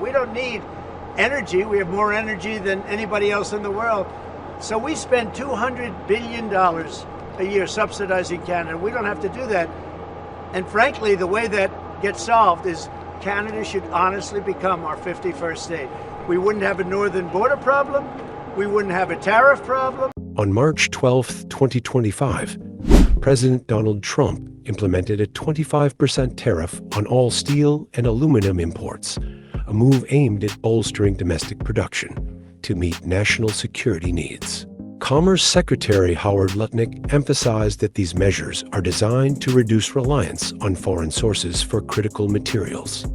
We don't need energy. We have more energy than anybody else in the world. So we spend $200 billion a year subsidizing Canada. We don't have to do that. And frankly, the way that gets solved is Canada should honestly become our 51st state. We wouldn't have a northern border problem. We wouldn't have a tariff problem. On March 12, 2025, President Donald Trump implemented a 25% tariff on all steel and aluminum imports, a move aimed at bolstering domestic production to meet national security needs. Commerce Secretary Howard Lutnick emphasized that these measures are designed to reduce reliance on foreign sources for critical materials.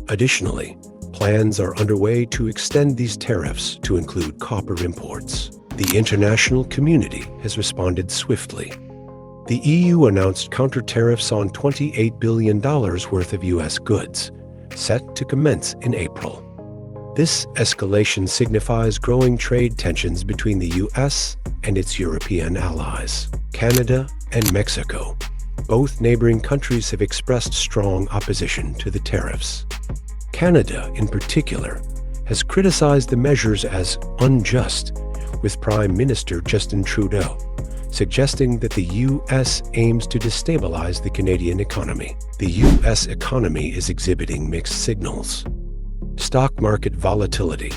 Additionally, plans are underway to extend these tariffs to include copper imports. The international community has responded swiftly. The EU announced counter tariffs on $28 billion worth of U.S. goods, set to commence in April. This escalation signifies growing trade tensions between the U.S. and its European allies, Canada and Mexico. Both neighboring countries have expressed strong opposition to the tariffs. Canada, in particular, has criticized the measures as unjust, with Prime Minister Justin Trudeau suggesting that the U.S. aims to destabilize the Canadian economy. The U.S. economy is exhibiting mixed signals. Stock market volatility.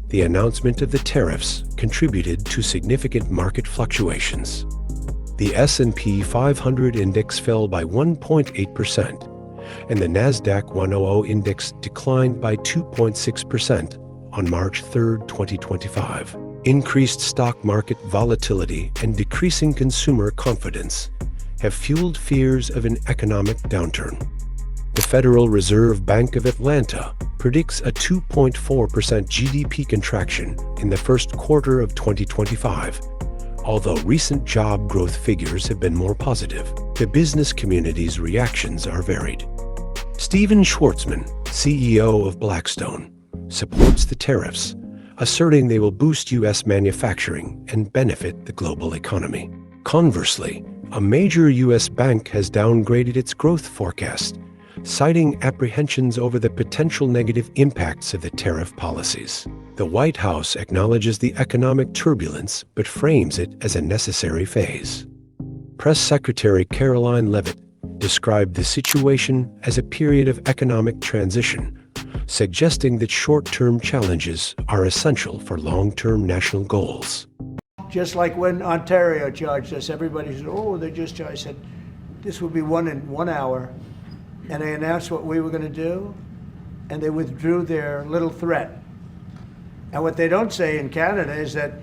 The announcement of the tariffs contributed to significant market fluctuations. The S&P 500 index fell by 1.8%, and the NASDAQ 100 index declined by 2.6% on March 3, 2025. Increased stock market volatility and decreasing consumer confidence have fueled fears of an economic downturn. The Federal Reserve Bank of Atlanta predicts a 2.4% GDP contraction in the first quarter of 2025, although recent job growth figures have been more positive. The business community's reactions are varied. Stephen Schwarzman, CEO of Blackstone, supports the tariffs, asserting they will boost U.S. manufacturing and benefit the global economy. Conversely, a major U.S. bank has downgraded its growth forecast, citing apprehensions over the potential negative impacts of the tariff policies. The White House acknowledges the economic turbulence but frames it as a necessary phase. Press Secretary Caroline Leavitt described the situation as a period of economic transition, suggesting that short-term challenges are essential for long-term national goals. Just like when Ontario charged us, everybody said, oh, they just charged. I said, this will be one in 1 hour. And they announced what we were going to do, and they withdrew their little threat. And what they don't say in Canada is that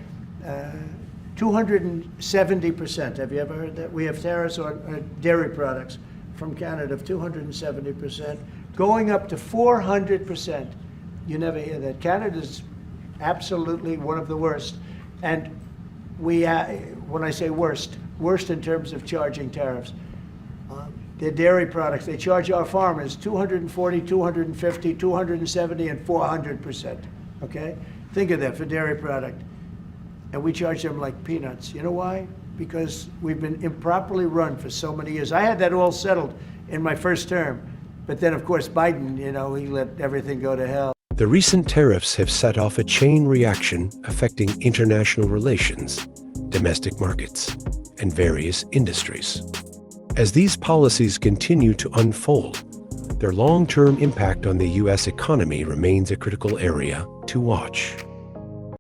270%, have you ever heard that? We have tariffs on dairy products from Canada of 270%, going up to 400%. You never hear that. Canada's absolutely one of the worst. And we, when I say worst in terms of charging tariffs. Their dairy products, they charge our farmers 240, 250, 270, and 400%, okay? Think of that for dairy product. And we charge them like peanuts. You know why? Because we've been improperly run for so many years. I had that all settled in my first term. But then, of course, Biden, he let everything go to hell. The recent tariffs have set off a chain reaction affecting international relations, domestic markets, and various industries. As these policies continue to unfold, their long-term impact on the U.S. economy remains a critical area to watch.